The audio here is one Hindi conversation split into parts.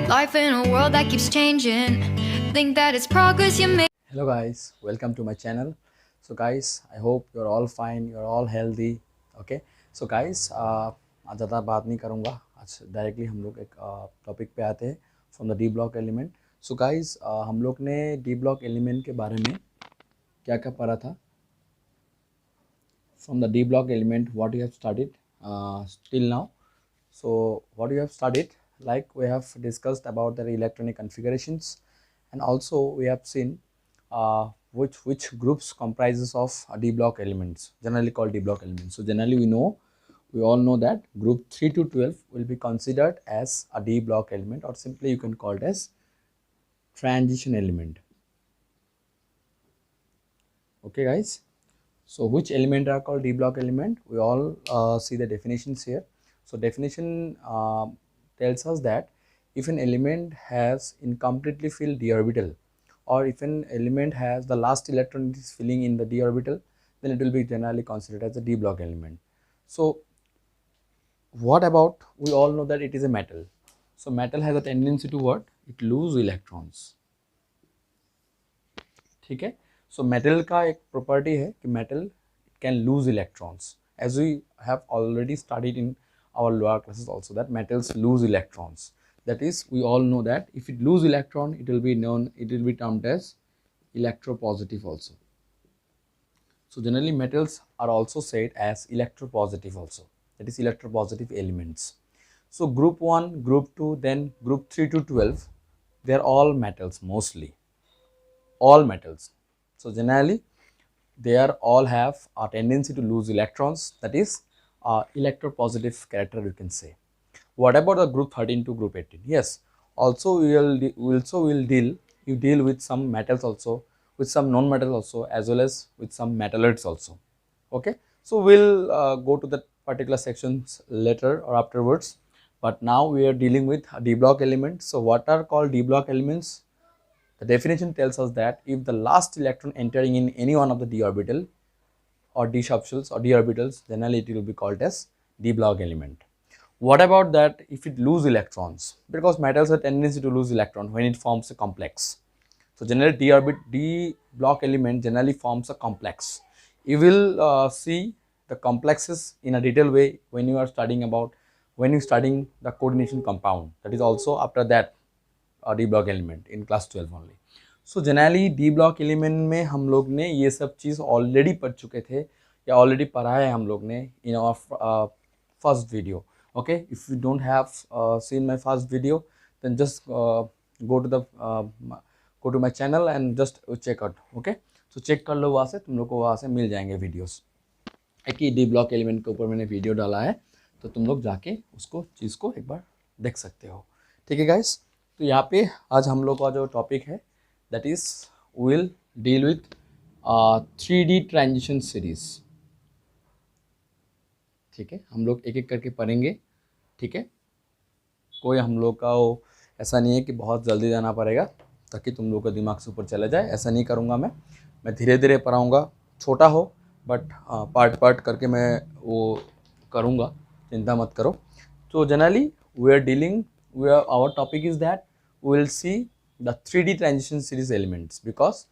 Life in a world that keeps changing. Think that it's progress you make. Hello guys, welcome to my channel. So guys, I hope you're all fine, you're all healthy. Okay, so guys, आज ज़्यादा बात नहीं करूँगा. आज डायरेक्टली हम लोग एक टॉपिक पे आते हैं from the D block element. So guys, हम लोग ने डी ब्लॉक एलिमेंट के बारे में क्या क्या पढ़ा था. From the D block element, what you have studied till now. So what you have studied, like we have discussed about the electronic configurations, and also we have seen which groups comprises of D block elements, generally called D block elements. So generally we all know that group 3 to 12 will be considered as a D block element, or simply you can call it as transition element. Okay guys, so which element are called D block element? We all see the definitions here. So definition tells us that if an element has incompletely filled d orbital, or if an element has the last electron is filling in the d orbital, then it will be generally considered as a D block element. So what about, we all know that it is a metal. So metal has a tendency to what? It lose electrons. ठीक है. So metal का एक property है कि metal can lose electrons, as we have already studied in our lower classes also, that metals lose electrons. That is, we all know that if it lose electron, it will be termed as electropositive also. So generally metals are also said as electropositive also, that is electropositive elements. So group 1, group 2, then group 3 to 12, they are all metals, mostly all metals. So generally they are all have a tendency to lose electrons, that is electropositive character, you can say. What about the group 13 to group 18? Yes, also we will deal with some metals also, with some non-metals also, as well as with some metalloids also. Okay, so we'll go to that particular sections later or afterwards, but now we are dealing with D block elements. So what are called D block elements? The definition tells us that if the last electron entering in any one of the d orbital or d subshells or d orbitals, generally it will be called as D block element. What about that if it lose electrons? Because metals have tendency to lose electron when it forms a complex. So generally D block element generally forms a complex. You will see the complexes in a detailed way when you are studying the coordination compound. That is also after that D block element in class 12 only. So generally D block element में हम लोग ने ये सब चीज़ ऑलरेडी पढ़ चुके थे या ऑलरेडी पढ़ा है हम लोग ने in our first video. Okay, if you don't have seen my first video, then just go to my channel and just check out. Okay, so check कर लो वहाँ से, तुम लोग को वहाँ से मिल जाएंगे वीडियोस. एक ही डी ब्लॉक एलिमेंट के ऊपर मैंने वीडियो डाला है, तो तुम लोग जाके उसको चीज़ को एक बार देख सकते हो. ठीक है गाइस, तो यहाँ पे आज हम लोग का जो टॉपिक है, that is will deal with 3D transition series. ठीक है, हम लोग एक एक करके पढ़ेंगे. ठीक है, कोई हम लोग का वो ऐसा नहीं है कि बहुत जल्दी जाना पड़ेगा ताकि तुम लोग का दिमाग से ऊपर चला जाए. ऐसा नहीं करूँगा मैं धीरे धीरे पढ़ाऊँगा. छोटा हो बट पार्ट करके मैं वो करूँगा, चिंता मत करो. तो generally our topic is that we will see the 3D transition series elements, because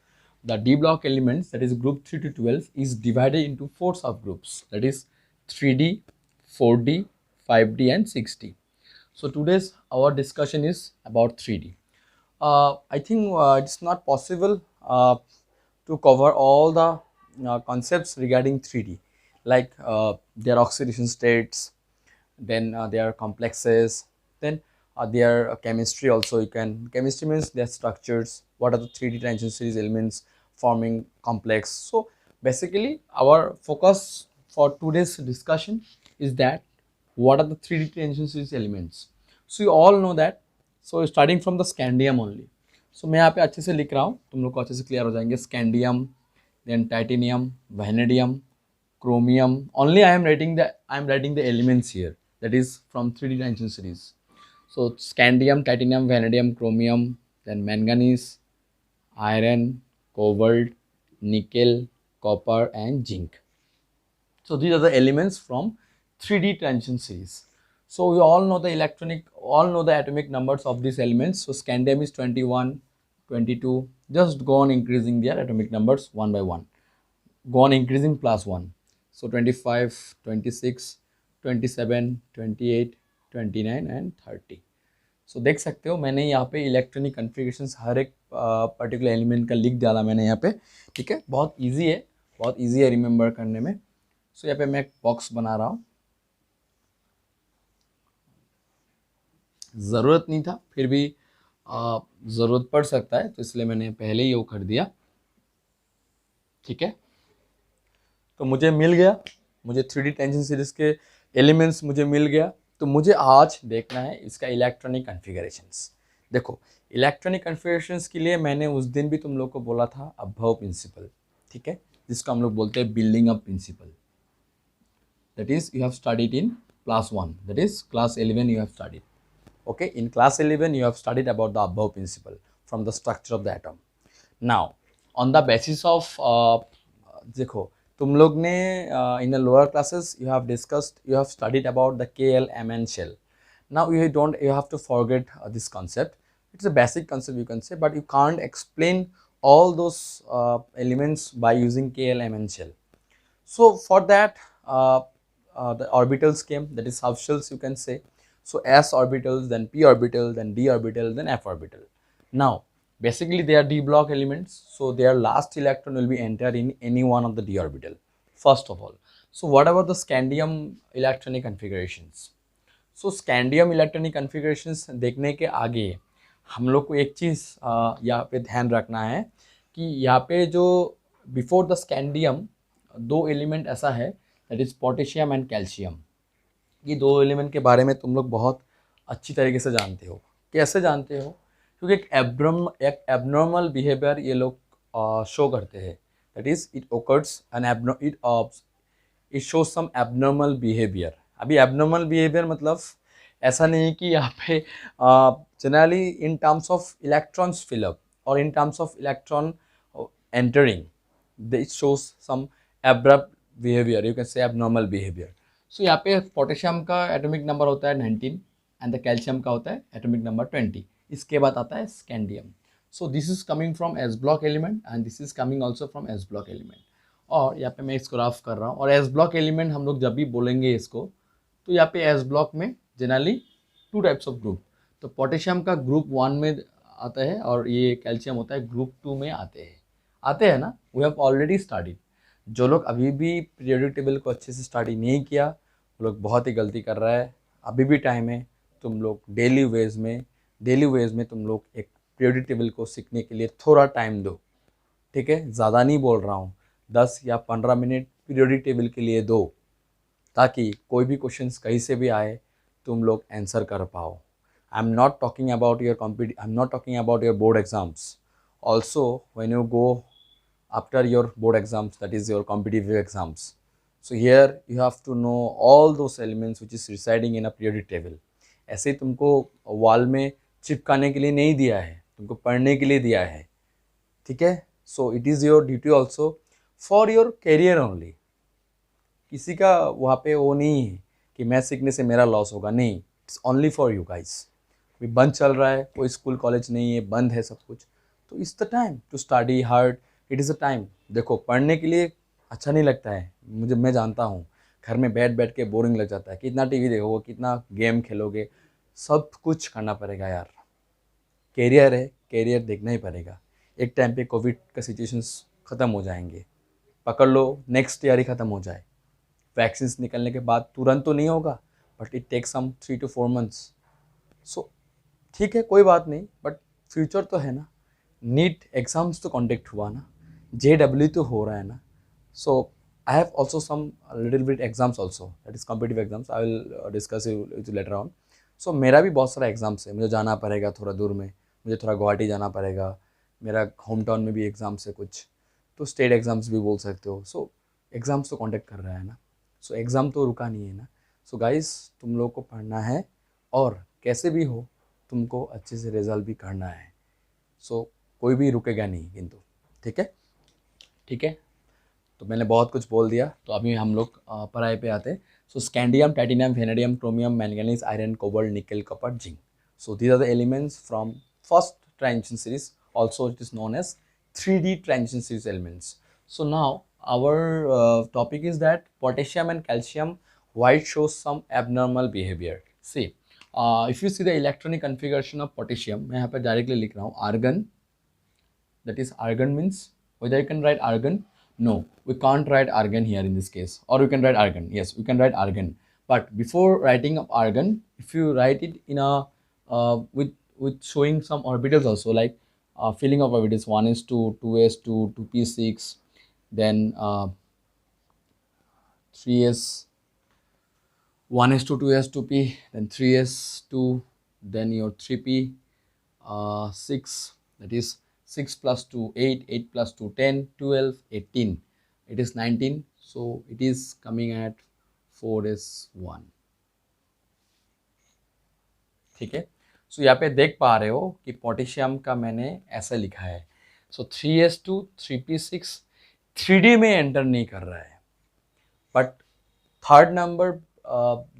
the D block elements, that is group 3 to 12, is divided into 4 subgroups, that is 3D, 4D, 5D and 6D. So today's our discussion is about 3D. I think it's not possible to cover all the concepts regarding 3D, like their oxidation states, then their complexes, then their chemistry also. Chemistry means their structures, what are the 3D transition series elements forming complex. So basically our focus for today's discussion is that what are the 3D transition series elements. So you all know that. So starting from the scandium only. So मैं यहाँ पे अच्छे से लिख रहा हूँ, तुम लोग को अच्छे से क्लियर हो जाएंगे. Scandium, then titanium, vanadium, chromium. Only I am writing the elements here, that is from 3D transition series. So scandium, titanium, vanadium, chromium, then manganese, iron, cobalt, nickel, copper and zinc. So these are the elements from 3D transition series. So we all know the atomic numbers of these elements. So scandium is 21, 22. Just go on increasing their atomic numbers one by one. Go on increasing plus 1. So 25, 26, 27, 28, 29 and 30. सो देख सकते हो मैंने यहाँ पे इलेक्ट्रॉनिक कन्फिगरेशंस हर एक पर्टिकुलर एलिमेंट का लिख डाला मैंने यहाँ पे, ठीक है। बहुत इजी है रिमेंबर करने में। सो यहाँ पे मैं एक बॉक्स बना रहा हूँ, ज़रूरत नहीं था फिर भी ज़रूरत पड़ सकता है, तो इसलिए मैंने पहले ही वो कर दिया, ठीक है। तो मुझे मिल गया, मुझे 3D टेंशन सीरीज के एलिमेंट्स मुझे मिल गया। तो मुझे आज देखना है इसका इलेक्ट्रॉनिक कन्फिगरेशंस। देखो इलेक्ट्रॉनिक कन्फिगरेशंस के लिए मैंने उस दिन भी तुम लोग को बोला था अबव प्रिंसिपल, ठीक है, जिसको हम लोग बोलते हैं building up principle. That is you have studied in class 1, that is class 11 you have studied. Okay, in class 11 you have studied about the above principle from the structure of the atom. Now on the basis of देखो तुम लोग ने in the lower classes you have studied about the KLMN shell. Now you have to forget this concept. It's a basic concept you can say, but you can't explain all those elements by using KLMN shell. So for that the orbitals came, that is subshells you can say. So s orbitals, then p orbital, then d orbital, then f orbital. Now basically they are d block elements, so their last electron will be entered in any one of the d orbital first of all. So what about the scandium electronic configurations? So scandium electronic configurations देखने के आगे हम लोग को एक चीज़ यहाँ पे ध्यान रखना है कि यहाँ पे जो बिफोर द स्कैंडियम दो एलिमेंट ऐसा है, that is potassium and calcium. ये दो एलिमेंट के बारे में तुम लोग बहुत अच्छी तरीके से जानते हो। कैसे जानते हो? क्योंकि एक एबनॉर्मल बिहेवियर ये लोग शो करते हैं, that is it occurs and it shows some abnormal behaviour. अभी एबनॉर्मल बिहेवियर मतलब ऐसा नहीं कि यहाँ पे generally in terms of electrons fill up और in terms of electron entering it shows some abrupt behaviour, you can say abnormal behaviour. So यहाँ पे पोटेशियम का एटॉमिक नंबर होता है 19 एंड द कैल्शियम का होता है एटॉमिक नंबर 20। इसके बाद आता है scandium. So this is coming from S block element and this is coming also from S block element. और यहाँ पे मैं इसको रफ कर रहा हूँ। और एस ब्लॉक एलिमेंट हम लोग जब भी बोलेंगे इसको, तो यहाँ पे एस ब्लॉक में जनरली 2 टाइप्स ऑफ ग्रुप। तो पोटेशियम का ग्रुप 1 में आता है और ये कैल्शियम होता है ग्रुप 2 में आते हैं ना। We have already studied. जो लोग अभी भी पीरियोडिक टेबल को अच्छे से स्टडी नहीं किया वो लोग बहुत ही गलती कर रहा है। अभी भी टाइम है, तुम लोग डेली वेज में तुम लोग एक पीरियोडिक टेबल को सीखने के लिए थोड़ा टाइम दो, ठीक है। ज़्यादा नहीं बोल रहा हूँ, 10 या 15 मिनट पीरियोडिक टेबल के लिए दो, ताकि कोई भी क्वेश्चंस कहीं से भी आए तुम लोग आंसर कर पाओ। I am not talking about your board exams. Also when you go after your board exams, that is your competitive exams, so here you have to know all those elements which is residing in a periodic table. ऐसे ही तुमको वॉल में चिपकाने के लिए नहीं दिया है, तुमको पढ़ने के लिए दिया है, ठीक है। So it is your duty also for your career only. किसी का वहाँ पे वो नहीं है कि मैं सीखने से मेरा लॉस होगा, नहीं, it's only for you guys. अभी बंद चल रहा है, कोई स्कूल कॉलेज नहीं है, बंद है सब कुछ, तो it's the time to study hard. It is a time. देखो पढ़ने के लिए अच्छा नहीं लगता है, मैं जानता हूँ, घर में बैठ के बोरिंग लग जाता है। कितना टीवी देखोगे, कितना गेम खेलोगे, सब कुछ करना पड़ेगा यार। कैरियर है, कैरियर देखना ही पड़ेगा। एक टाइम पे कोविड का सिचुएशंस ख़त्म हो जाएंगे, पकड़ लो नेक्स्ट ईयर ही ख़त्म हो जाए। वैक्सीन निकलने के बाद तुरंत तो नहीं होगा, but it take some 3 to 4 months। सो ठीक है, कोई बात नहीं, बट फ्यूचर तो है ना। नीट एग्ज़ाम्स तो कॉन्डक्ट हुआ ना, JEE तो हो रहा है ना। So I have also some little bit exams also, that is competitive exams. I will discuss it later on. So मेरा भी बहुत सारा एग्जाम्स है, मुझे जाना पड़ेगा थोड़ा दूर में, मुझे थोड़ा गुवाहाटी जाना पड़ेगा। मेरा होम टाउन में भी एग्ज़ाम्स है कुछ, तो स्टेट एग्ज़ाम्स भी बोल सकते हो। सो एग्ज़ाम्स तो कॉन्डक्ट कर रहा है ना, सो एग्ज़ाम तो रुका नहीं है ना। सो गाइस तुम लोग को पढ़ना है और कैसे भी हो तुमको अच्छे से रिजल्ट भी करना है। सो कोई भी रुकेगा नहीं किंतु, ठीक है, ठीक है। तो मैंने बहुत कुछ बोल दिया, तो अभी हम लोग पढ़ाई पे आते हैं। So scandium, titanium, vanadium, chromium, manganese, iron, cobalt, nickel, copper, zinc. So these are the elements from first transition series. Also it is known as 3D transition series elements. So now our topic is that potassium and calcium, why it shows some abnormal behavior. See, if you see the electronic configuration of potassium, मैं यहाँ पे directly लिख रहा हूँ argon. That is argon means whether you can write argon. No, we can't write argon here in this case, or we can write argon. Yes, we can write argon. But before writing of argon, if you write it in a with showing some orbitals also, like filling of orbitals 1s2, 2s2, 2p6, then 3s, 1s2, 2s2p, then 3s2, then your 3p, 6, that is 6 plus 2, 8, 8 plus 2, 10, 12, 18. It is 19. So it is coming at 4s1. ठीक है. सो यहाँ पे देख पा रहे हो कि पोटेशियम का मैंने ऐसा लिखा है. सो 3s2, 3p6 3D में एंटर नहीं कर रहा है, बट थर्ड नंबर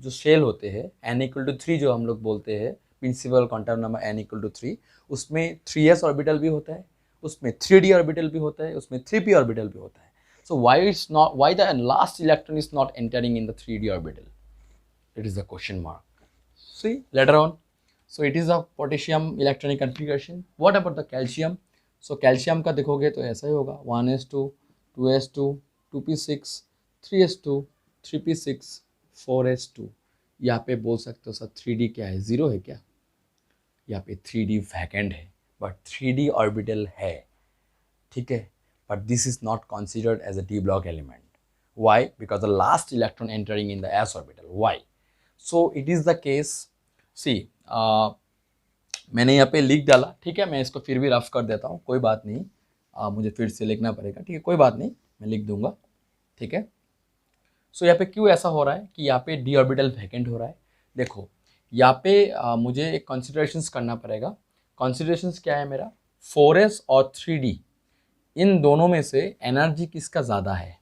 जो शेल होते हैं n=3 जो हम लोग बोलते हैं, प्रिंसिपल क्वांटम नंबर n=3, उसमें 3s ऑर्बिटल भी होता है, उसमें 3d ऑर्बिटल भी होता है, उसमें 3p ऑर्बिटल भी होता है. सो why the last electron is not entering in the 3d orbital? It is the question mark. See later on. So it is a potassium electronic configuration. What about the calcium? So calcium का देखोगे तो ऐसा ही होगा 1s2, 2s2, 2p6, 3s2, 3p6, 4s2. यहाँ पे बोल सकते हो सर 3d क्या है, 0 है क्या? यहाँ पे 3d वैकेंट है, बट 3d ऑर्बिटल है. ठीक है, but this is not considered as a d block element. Why? Because the last electron entering in the s orbital. Why? So it is the case. See, मैंने यहाँ पे लिख डाला. ठीक है, मैं इसको फिर भी रफ कर देता हूँ, कोई बात नहीं. मुझे फिर से लिखना पड़ेगा. ठीक है, कोई बात नहीं, मैं लिख दूंगा. ठीक है. सो यहाँ पे क्यों ऐसा हो रहा है कि यहाँ पे डी ऑर्बिटल वैकेंट हो रहा है? देखो यहाँ पे मुझे एक कंसिडरेशंस करना पड़ेगा. कंसिडरेशंस क्या है मेरा? 4s और 3d, इन दोनों में से एनर्जी किसका ज़्यादा है?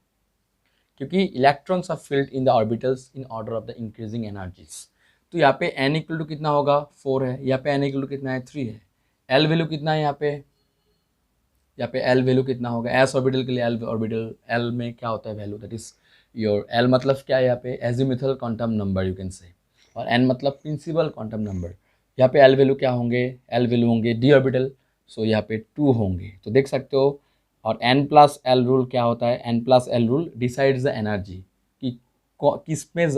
क्योंकि electrons are filled in the orbitals in order of the increasing energies. तो यहाँ पे n= कितना होगा? 4 है. यहाँ पे n= कितना है? 3 है. L वैल्यू कितना है यहाँ पे? L वैल्यू कितना होगा? एस ऑर्बिटल के लिए L ऑर्बिटल, L में क्या होता है value? That is your L मतलब क्या है यहाँ पे? Azimuthal quantum number you can से, और n मतलब प्रिंसिपल क्वांटम नंबर. यहाँ पे L वैल्यू क्या होंगे? L वैल्यू होंगे डी ऑर्बिटल. सो यहाँ पे 2 होंगे. तो देख सकते हो. और n+L रूल क्या होता है? n+L rule decides the energy, कि किस में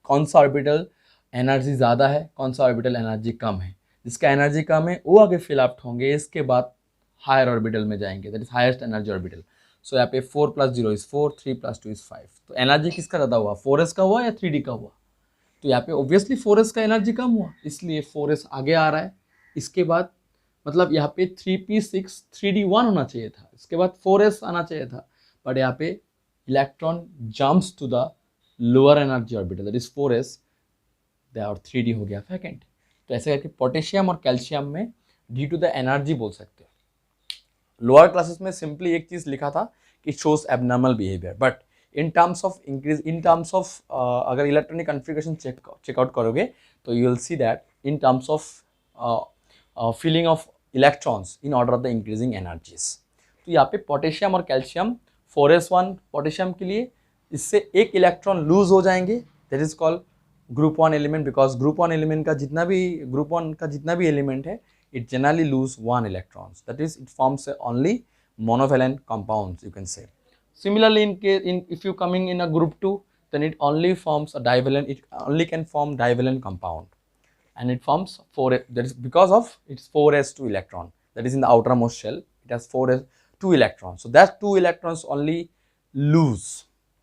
कौन सा ऑर्बिटल एनर्जी ज़्यादा है, कौन सा ऑर्बिटल एनर्जी कम है. जिसका एनर्जी कम है वो आगे फिल अप होंगे, इसके बाद हायर ऑर्बिटल में जाएंगे, that is highest energy orbital. So यहाँ पे 4 + 0 = 4, 3 + 2 = 5. तो एनर्जी किसका ज़्यादा हुआ? 4s का हुआ या 3d का हुआ? तो यहाँ पे ऑब्वियसली 4s का एनर्जी कम हुआ, इसलिए 4s आगे आ रहा है. इसके बाद मतलब यहाँ पे 3p6 3d1 होना चाहिए था, इसके बाद 4s आना चाहिए था, बट यहाँ पे electron jumps to the lower energy orbital, that is 4s, और 3d हो गया वैकेंट. तो ऐसे करके पोटेशियम और कैल्शियम में ड्यू टू द एनर्जी बोल सकते हो. लोअर क्लासेस में सिंपली एक चीज़ लिखा था कि shows abnormal behaviour, but in terms of increase, in terms of अगर इलेक्ट्रॉनिक कन्फिगरेशन चेकआउट करोगे तो you will see that in terms of filling of electrons in order of the increasing energies. तो यहाँ पे पोटेशियम और कैल्शियम 4s1 पोटेशियम के लिए, इससे एक इलेक्ट्रॉन लूज हो जाएंगे, that is called group 1 element, because group 1 element का जितना भी एलिमेंट है, it generally lose 1 electrons, that is it forms only monovalent compounds you can say. Similarly if you coming in a group 2, then it only forms a divalent, it only can form divalent compound, and it forms 4, that is because of its 4s2 electron, that is in the outermost shell it has 4s2 electrons. So that 2 electrons only lose,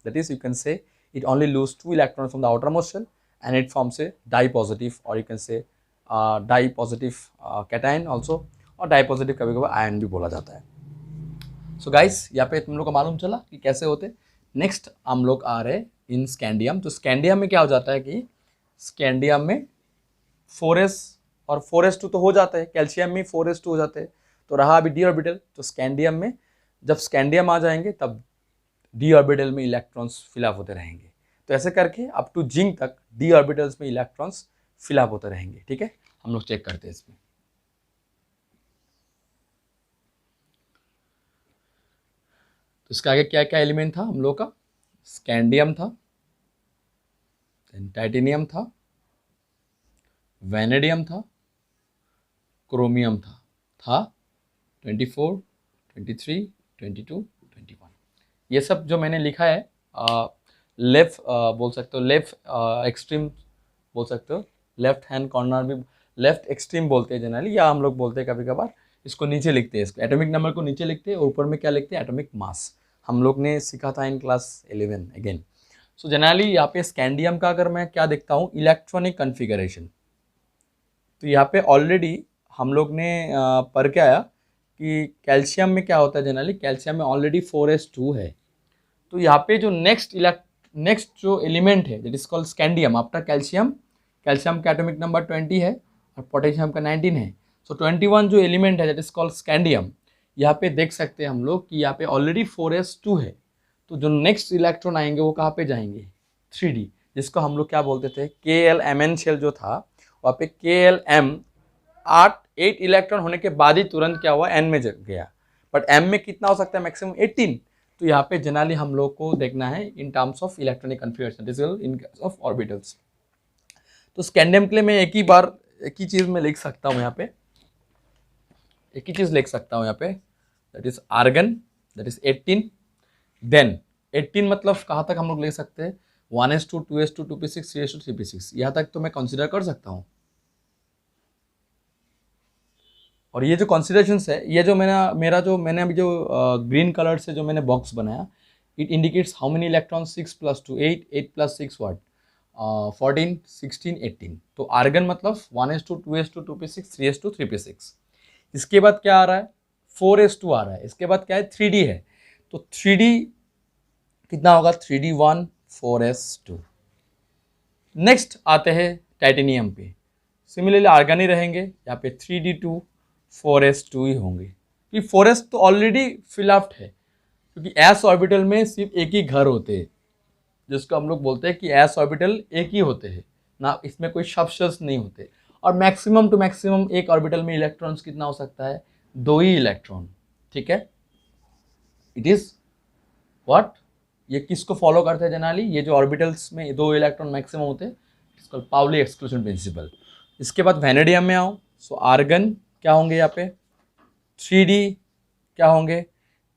that is you can say it only lose 2 electrons from the outermost shell, and it forms a dipositive, or you can say dipositive cation also, और डाइपॉजिटिव कभी कभी आयन भी बोला जाता है. सो गाइस यहाँ पे तुम लोग को मालूम चला कि कैसे होते. नेक्स्ट हम लोग आ रहे इन स्कैंडियम. तो स्कैंडियम में क्या हो जाता है कि स्कैंडियम में 4s और 4s2 तो हो जाता है, कैल्शियम में 4s2 हो जाते हैं, तो रहा अभी डी ऑर्बिटल. तो स्कैंडियम में जब स्कैंडियम आ जाएंगे तब डी ऑर्बिटल में इलेक्ट्रॉन्स फिलअप होते रहेंगे. तो तो ऐसे करके अप टू जिंक तक डी ऑर्बिटल्स में इलेक्ट्रॉन्स फिलअप होते रहेंगे। ठीक है, हम लोग चेक करते हैं इसमें। तो इसके आगे क्या क्या एलिमेंट था हम लोग का, स्कैंडियम था, टाइटेनियम था, वैनेडियम था, क्रोमियम था 24, 23, 22, 21। ये सब जो मैंने लिखा है लेफ्ट बोल सकते हो, लेफ्ट एक्सट्रीम बोल सकते हो, लेफ्ट हैंड कॉर्नर भी लेफ्ट एक्सट्रीम बोलते हैं जनरली, या हम लोग बोलते हैं कभी कभार इसको नीचे लिखते हैं, इसको एटॉमिक नंबर को नीचे लिखते हैं, ऊपर में क्या लिखते हैं, एटॉमिक मास। हम लोग ने सीखा था in class 11 again. So generally यहाँ पे स्कैंडियम का अगर मैं क्या देखता हूँ, इलेक्ट्रॉनिक कन्फिगरेशन, तो यहाँ पे ऑलरेडी हम लोग ने पढ़ के आया कि कैल्शियम में क्या होता है, जनरली कैल्शियम में ऑलरेडी 4s2 है। तो यहाँ पे जो नेक्स्ट जो एलिमेंट है that is called scandium after calcium, calcium का एटॉमिक नंबर 20 है और पोटेशियम का 19 है। सो 21 जो एलिमेंट है दैट इज कॉल्ड स्कैंडियम, यहाँ पे देख सकते हैं हम लोग कि यहाँ पे ऑलरेडी 4s2 है। तो जो नेक्स्ट इलेक्ट्रॉन आएंगे वो कहाँ पे जाएंगे, 3D, जिसको हम लोग क्या बोलते थे, KLMn शेल जो था वहाँ पे KLM 8 इलेक्ट्रॉन होने के बाद ही तुरंत क्या हुआ, N में गया, बट M में कितना हो सकता है, मैक्सिमम 18। तो यहाँ पे जनरली हम लोग को देखना है इन terms of electronic configuration, this is in case of orbitals. तो स्कैंडियम के लिए मैं एक ही चीज में लिख सकता हूँ, यहाँ पे एक ही चीज लिख सकता हूँ यहाँ पे, that is argon, that is 18। Then 18 मतलब कहाँ तक हम लोग ले सकते हैं, 1s2, 2s2, 2p6, 3s2, 3p6, यहाँ तक तो मैं कंसिडर कर सकता हूँ। और ये जो कॉन्सिडरेशंस है, ये जो मैंने अभी जो ग्रीन कलर से जो मैंने बॉक्स बनाया, it indicates how many electron, 6 + 2 8, 8 + 6 what, 14, 16, 18। तो आर्गन मतलब 1s2, 2s2, 2p6, 3s2, 3p6। इसके बाद क्या आ रहा है, 4s2 आ रहा है। इसके बाद क्या है, 3D है। तो 3D कितना होगा, 3D1 4s2। नेक्स्ट आते हैं टाइटेनियम पे, सिमिलरली आर्गन ही रहेंगे, यहाँ पे 3D2 4s2 ही होंगे, क्योंकि 4s तो ऑलरेडी फिलअप्ड है, क्योंकि एस ऑर्बिटल में सिर्फ एक ही घर होते हैं, जिसको हम लोग बोलते हैं कि एस ऑर्बिटल एक ही होते हैं ना, इसमें कोई शब्द नहीं होते। और मैक्सिमम टू मैक्सिमम एक ऑर्बिटल में इलेक्ट्रॉन्स कितना हो सकता है, 2 ही इलेक्ट्रॉन। ठीक है, इट इज व्हाट, ये किसको फॉलो करते हैं जनरली, ये जो ऑर्बिटल्स में 2 इलेक्ट्रॉन मैक्सिमम होते हैं, इसको पाउली एक्सक्लूजन प्रिंसिपल। इसके बाद वैनेडियम में आओ, सो आर्गन क्या होंगे यहाँ पे, 3D क्या होंगे,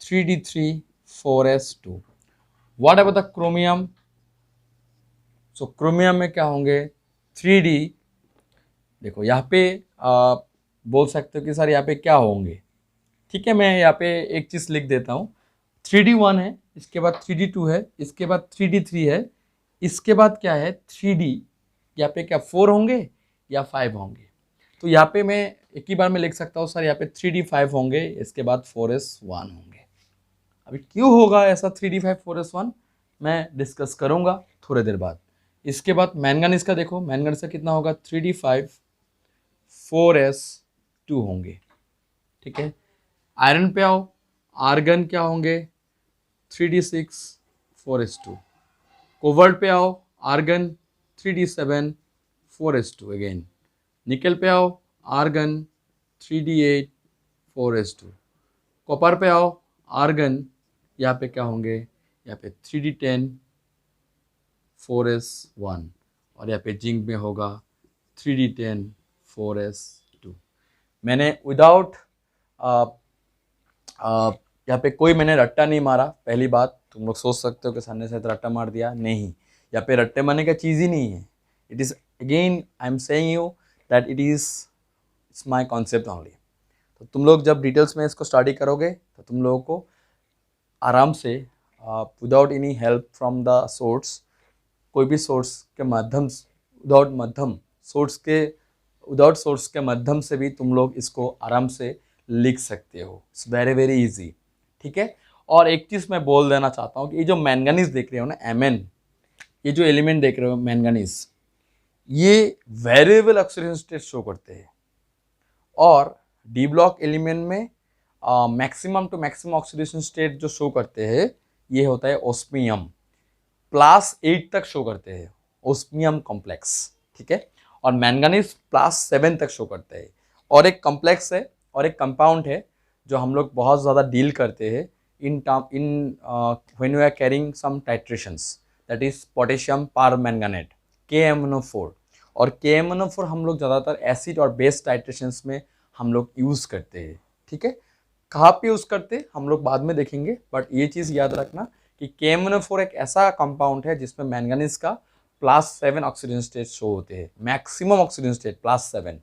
3D3 4s2। What about the chromium, so chromium में क्या होंगे, 3D, देखो यहाँ पे बोल सकते हो कि सर यहाँ पे क्या होंगे। ठीक है, मैं यहाँ पे एक चीज़ लिख देता हूँ, 3D1 है, इसके बाद 3D2 है, इसके बाद 3D3 है, इसके बाद क्या है 3D, यहाँ पे क्या 4 होंगे या 5 होंगे। तो यहाँ पे मैं एक ही बार में लिख सकता हूँ सर यहाँ पे 3D5 होंगे, इसके बाद 4s1 होंगे। अभी क्यों होगा ऐसा 3D5 4s1, मैं डिस्कस करूँगा थोड़ी देर बाद। इसके बाद मैंगनीज का देखो, मैंगनीज का कितना होगा, 3D5 4s2 होंगे। ठीक है, आयरन पे आओ, आर्गन क्या होंगे, 3D6 4s2। कोबाल्ट पे आओ, आर्गन 3D7 4s2 अगेन। निकल पे आओ, आर्गन 3D8 4s2। कॉपर पे आओ, आर्गन यहाँ पे क्या होंगे, यहाँ पे 3D10 4s1, और यहाँ पे जिंक में होगा 3D10 4s2। मैंने विदाउट यहाँ पे कोई मैंने रट्टा नहीं मारा। पहली बात, तुम लोग सोच सकते हो कि सर ने शायद रट्टा मार दिया, नहीं, यहाँ पे रट्टे मारने का चीज़ ही नहीं है। It is again I am saying you that it is my concept only. तो तुम लोग जब डिटेल्स में इसको स्टडी करोगे तो तुम लोगों को आराम से without any help from the source, कोई भी सोर्स के माध्यम, विदाउट सोर्स के माध्यम से भी तुम लोग इसको आराम से लिख सकते हो। It's very very easy. ठीक है, और एक चीज़ मैं बोल देना चाहता हूँ कि ये जो मैंगनीज देख रहे हो ना, Mn, ये जो एलिमेंट देख रहे हो मैंगनीज, ये वेरिएबल ऑक्सीडेशन स्टेट शो करते हैं, और डी ब्लॉक एलिमेंट में maximum to maximum oxidation state जो शो करते हैं ये होता है ऑस्मियम। +8 तक शो करते हैं ओस्मियम कॉम्प्लेक्स, ठीक है, और मैंगनीज +7 तक शो करते हैं। और एक कॉम्प्लेक्स है और एक कंपाउंड है जो हम लोग बहुत ज़्यादा डील करते हैं in when we are carrying some titrations, that is potassium permanganate KMnO4। और KMnO4 हम लोग ज़्यादातर एसिड और बेस टाइट्रेशंस में हम लोग यूज़ करते हैं, ठीक है। कहाँ पे यूज़ करते हैं हम लोग बाद में देखेंगे, बट ये चीज़ याद रखना कि KMnO4 एक ऐसा कंपाउंड है जिसमें मैंगनीज का +7 ऑक्सीजन स्टेट शो होते हैं, maximum oxygen state +7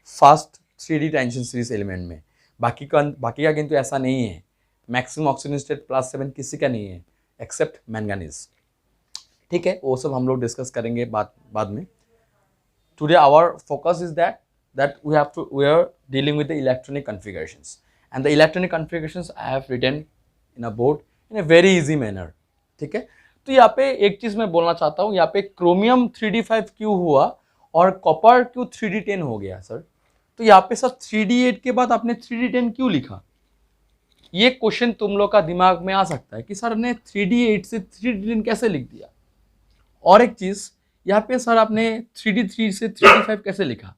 first 3D tension series element में। बाकी का किंतु ऐसा नहीं है, मैक्सिमम ऑक्सीजन स्टेट +7 किसी का नहीं है एक्सेप्ट मैंगनीज, ठीक है। वो सब हम लोग डिस्कस करेंगे बाद में। Today our focus is that we are dealing with the electronic configurations, and the electronic configurations I have written in a board in a very easy manner, ठीक है। तो यहाँ पे एक चीज़ मैं बोलना चाहता हूँ, यहाँ पे क्रोमियम 3d5 क्यों हुआ और कॉपर क्यों 3d10 हो गया सर। तो यहाँ पे सर 3d8 के बाद आपने 3d10 क्यों लिखा, ये क्वेश्चन तुम लोग का दिमाग में आ सकता है कि सर ने 3d8 से 3d10 कैसे लिख दिया। और एक चीज़ यहाँ पे सर आपने 3d3 से 3d5 कैसे लिखा,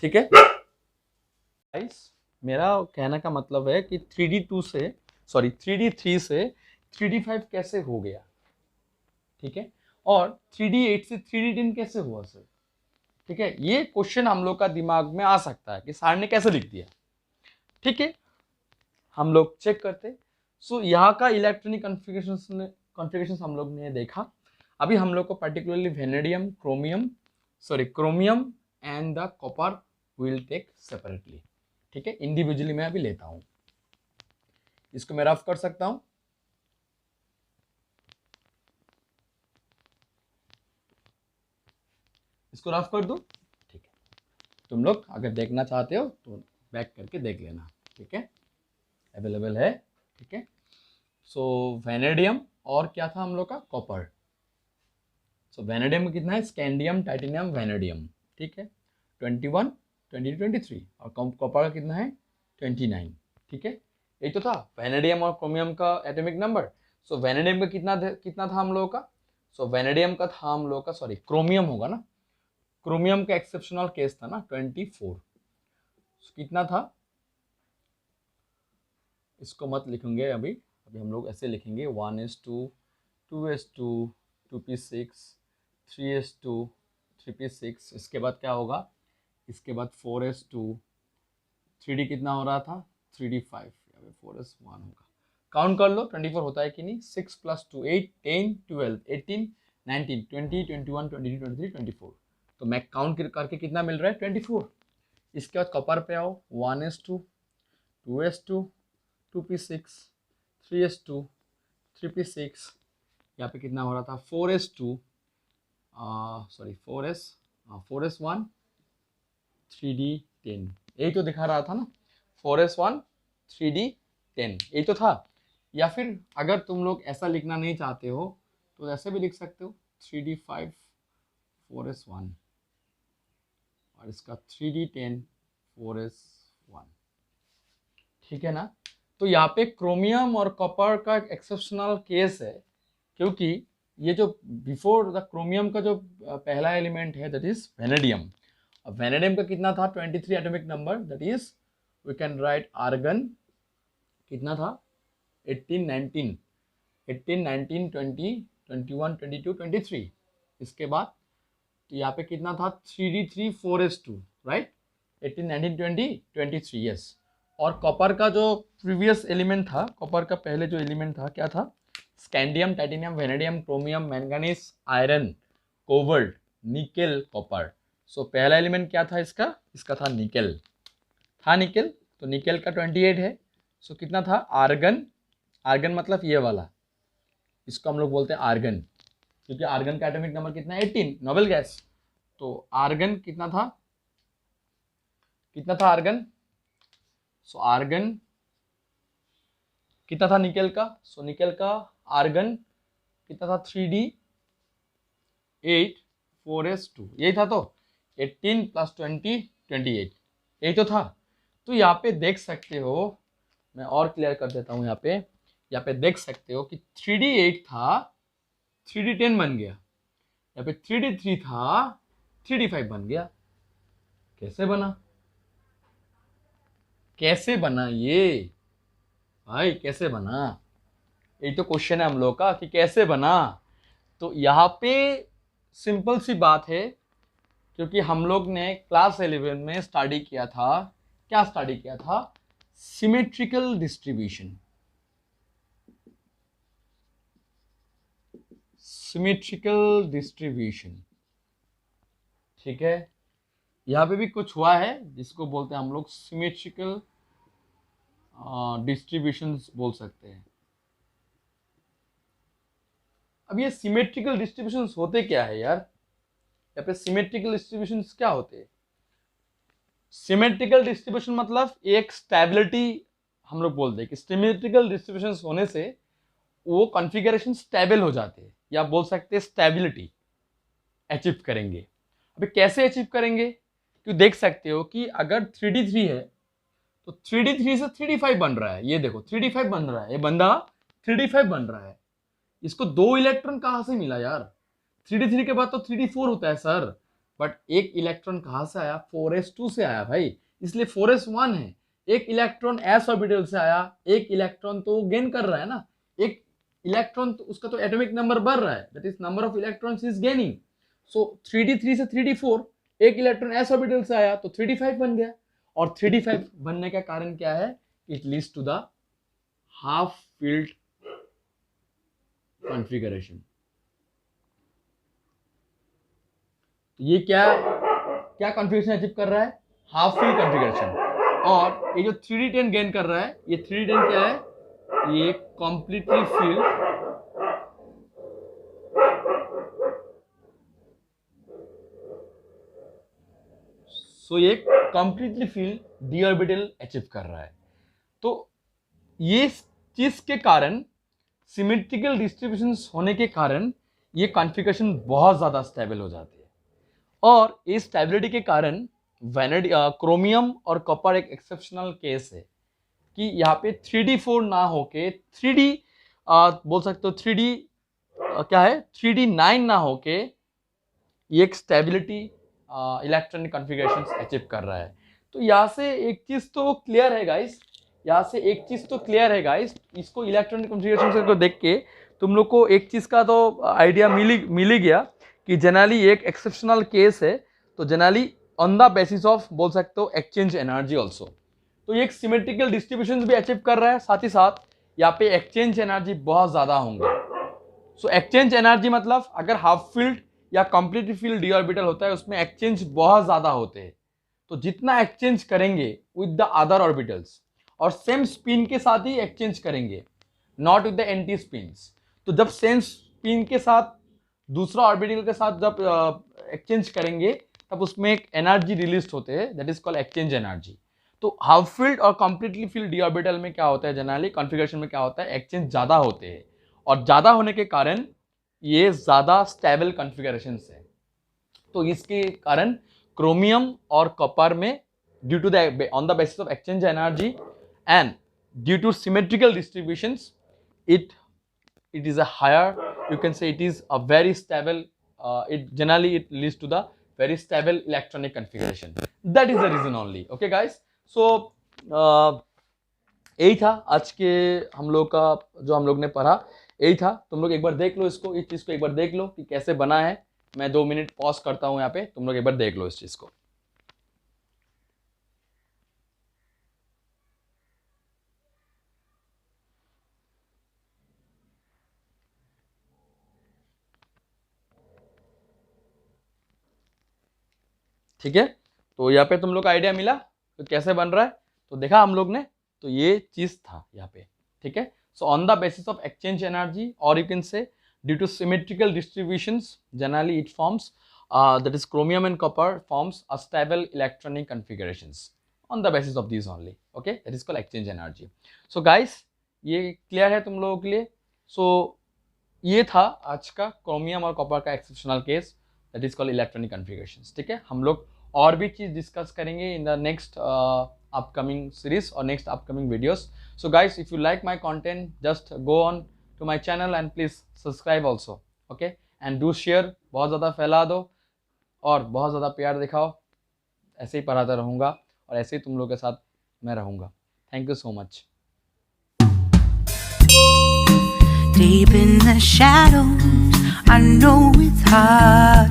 ठीक है। मेरा कहने का मतलब है कि 3d3 से 3d5 कैसे हो गया, ठीक है, और 3d8 से 3d10 कैसे हुआ सर, ठीक है। ये क्वेश्चन हम लोग का दिमाग में आ सकता है कि सर ने कैसे लिख दिया, ठीक है। हम लोग चेक करते। सो यहाँ का इलेक्ट्रॉनिक कॉन्फ़िगरेशन हम लोग ने देखा। अभी हम लोग को particularly vanadium, chromium and the copper will take separately, ठीक है। इंडिविजुअली मैं अभी लेता हूँ, इसको मैं रफ कर सकता हूँ। इसको रफ कर दो, ठीक है। तुम लोग अगर देखना चाहते हो तो बैक करके देख लेना, ठीक है, अवेलेबल है, ठीक है। सो वेनेडियम और क्या था हम लोग का, कॉपर। सो वेनेडियम में कितना है, स्कैंडियम, टाइटेनियम, वेनेडियम, ठीक है, 21, 20, 23। और कॉपर का कितना है, 29, ठीक है। यही तो था वेनेडियम और क्रोमियम का एटॉमिक नंबर। सो वेनेडियम का कितना था हम लोगों का, सो वेनेडियम का था हम लोगों का, सॉरी क्रोमियम होगा ना, क्रोमियम का एक्सेप्शनल केस था ना 24। कितना था, इसको मत लिखेंगे अभी हम लोग ऐसे लिखेंगे 1s2, 2s2, 2p6, 3s2, 3p6। इसके बाद क्या होगा, इसके बाद 4s2, 3d कितना हो रहा था, 3d5, 4s1 होगा। काउंट कर लो 24 होता है कि नहीं, 6 + 2 8, 10, 12, 18, 19, 20, 21, 22, 23, 24। तो मैं काउंट करके कितना मिल रहा है, 24। इसके बाद कॉपर पे आओ, 1s2, 2s2, 2p6, 3s2, 3p6। यहाँ पे कितना हो रहा था, 4s2, 4s1, 3d10। यही तो दिखा रहा था ना, 4s1, 3d10, यही तो था। या फिर अगर तुम लोग ऐसा लिखना नहीं चाहते हो तो ऐसे भी लिख सकते हो, 3d5, 4s1, और इसका 3d10, 4s1, ठीक है ना। तो यहाँ पे क्रोमियम और कॉपर का एक एक्सेप्शनल केस है, क्योंकि ये जो बिफोर द क्रोमियम का जो पहला एलिमेंट है दैट इज वेनेडियम। अब वेनेडियम का कितना था, 23 atomic number, that is we can write argon कितना था, 18, 19, 20, 21, 22, 23। इसके बाद तो यहाँ पे कितना था, 3d3, 4s2, राइट, 18, 19, 20, 23, यस। और कॉपर का जो प्रीवियस एलिमेंट था, कॉपर का पहले जो एलिमेंट था क्या था, scandium, titanium, vanadium, chromium, manganese, iron, cobalt, nickel, copper. So पहला एलिमेंट क्या था इसका था निकेल, तो निकेल का 28 है। सो कितना था, आर्गन मतलब ये वाला, इसको हम लोग बोलते हैं आर्गन, क्योंकि आर्गन का एटॉमिक नंबर कितना है, 18, नोबेल गैस। तो आर्गन कितना था आर्गन, सो आर्गन कितना था निकेल का, सो निकेल का आर्गन कितना था, 3d8, 4s2, यही था। तो 18 + 20, 28, यही तो था। तो यहाँ पे देख सकते हो, मैं और क्लियर कर देता हूँ यहाँ पे यहाँ पे देख सकते हो कि 3D8 था 3D10 बन गया, यहाँ पे 3D3 था 3D5 बन गया। कैसे बना, कैसे बना ये भाई, कैसे बना? यही तो क्वेश्चन है हम लोग का कि कैसे बना। तो यहाँ पे सिंपल सी बात है, क्योंकि हम लोग ने क्लास 11 में स्टडी किया था, क्या स्टडी किया था? Symmetrical distribution. सिमेट्रिकल डिस्ट्रीब्यूशन, ठीक है। यहाँ पे भी कुछ हुआ है जिसको बोलते हैं हम लोग सिमेट्रिकल डिस्ट्रीब्यूशंस बोल सकते हैं। अब ये सिमेट्रिकल डिस्ट्रीब्यूशंस होते क्या है यार? यहाँ पे सिमेट्रिकल डिस्ट्रीब्यूशंस क्या होते हैं? सिमेट्रिकल डिस्ट्रीब्यूशन मतलब एक स्टेबिलिटी, हम लोग बोलते हैं कि सिमेट्रिकल डिस्ट्रीब्यूशंस होने से वो कॉन्फ़िगरेशन स्टेबल हो जाते हैं, या बोल सकते हैं स्टेबिलिटी अचीव करेंगे। अभी कैसे अचीव करेंगे? क्यों देख सकते हो कि अगर 3D3 है तो 3D3 से 3D5 बन रहा है। ये देखो 3D5 बन रहा है, ये बंदा 3D5 बन रहा है। इसको 2 इलेक्ट्रॉन कहां से मिला यार? 3D3 के बाद तो 3D4 होता है सर, बट एक इलेक्ट्रॉन कहां से आया? 4s2 से आया भाई, इसलिए 4s1 है। एक इलेक्ट्रॉन s ऑर्बिटल से आया, एक इलेक्ट्रॉन तो गेन कर रहा है ना, एक इलेक्ट्रॉन तो उसका तो एटॉमिक नंबर बढ़ रहा है, that is number of electrons is gaining. So 3D3 से 3D4, एक इलेक्ट्रॉन s ऑर्बिटल से आया तो 3D5 बन गया। और 3D5 बनने का कारण क्या है? It leads to the half filled configuration. तो ये क्या क्या कॉन्फ़िगरेशन अचीव कर रहा है? Half filled configuration. और ये जो 3D10 गेन कर रहा है, ये 3D10 क्या है? ये कंप्लीटली फील्ड ये completely field D orbital achieve कर रहा है। तो ये चीज के कारण, सिमेट्रिकल डिस्ट्रीब्यूशंस होने के कारण ये कॉन्फ़िगरेशन बहुत ज़्यादा स्टेबल हो जाती है। और इस स्टेबिलिटी के कारण क्रोमियम और कॉपर एक एक्सेप्शनल केस है कि यहाँ पे 3D4 ना होके 3D बोल सकते हो 3D क्या है 3D9 ना होके ये एक स्टेबिलिटी इलेक्ट्रॉनिक कॉन्फ़िगरेशन अचीव कर रहा है। तो यहाँ से एक चीज तो क्लियर है गाइस, इसको इलेक्ट्रॉनिक कॉन्फ़िगरेशन को देख के तुम लोग को एक चीज का तो आइडिया मिल ही गया कि जनरली एक एक्सेप्शनल केस है, तो generally on the basis of बोल सकते हो एक्सचेंज एनर्जी ऑल्सो। तो ये एक सिमेट्रिकल डिस्ट्रीब्यूशन भी अचीव कर रहा है, साथ ही साथ यहाँ पे एक्सचेंज एनर्जी बहुत ज्यादा होंगे। सो एक्सचेंज एनर्जी मतलब अगर हाफ फील्ड या कंप्लीट फील्ड डी ऑर्बिटल होता है उसमें एक्सचेंज बहुत ज्यादा होते हैं। तो जितना एक्सचेंज करेंगे विद द अदर ऑर्बिटल्स, और सेम स्पिन के साथ ही एक्सचेंज करेंगे, not with the anti spins. तो जब सेम स्पिन के साथ दूसरा ऑर्बिटल के साथ जब एक्सचेंज करेंगे तब उसमें एक एनर्जी रिलीज होते हैं, that is called exchange energy. तो हाफ फील्ड और कंप्लीटली फील्ड डी ऑर्बिटल में क्या होता है, जनरली कॉन्फ़िगरेशन में क्या होता है, एक्सचेंज ज्यादा होते हैं, और ज्यादा होने के कारण ये ज्यादा स्टेबल कॉन्फ़िगरेशन है। तो इसके कारण क्रोमियम और कॉपर में due to the on the basis of exchange energy and due to symmetrical distributions it is a higher, you can say it is a very stable, it generally it leads to the very stable electronic configuration. That is the reason only. Okay guys, so यही था आज के हम लोग का जो हम लोग ने पढ़ा, यही था। तुम लोग एक बार देख लो इसको, इस चीज को एक बार देख लो कि कैसे बना है। मैं 2 मिनट पॉज करता हूं यहाँ पे, तुम लोग एक बार देख लो इस चीज को। ठीक है, तो यहाँ पे तुम लोग का आइडिया मिला तो कैसे बन रहा है, तो देखा हम लोग ने, तो ये चीज था यहाँ पे। ठीक है, so on the basis of exchange energy, और you can say due to symmetrical distributions generally it forms that is chromium and copper forms a stable electronic configurations on the basis of these only. Okay, that is called exchange energy. So guys, ये क्लियर है तुम लोगों के लिए। सो ये था आज का क्रोमियम और कॉपर का exceptional case, that is called electronic configurations. ठीक है, हम लोग और भी चीज़ डिस्कस करेंगे in the next upcoming series और next upcoming videos. So guys, if you like my content, just go on to my channel and please subscribe also. Okay, and do share, बहुत ज़्यादा फैला दो और बहुत ज़्यादा प्यार दिखाओ. ऐसे ही पढ़ाता रहूँगा और ऐसे ही तुम लोग के साथ मैं रहूँगा. Thank you so much. Deep in the shadows, I know it's hard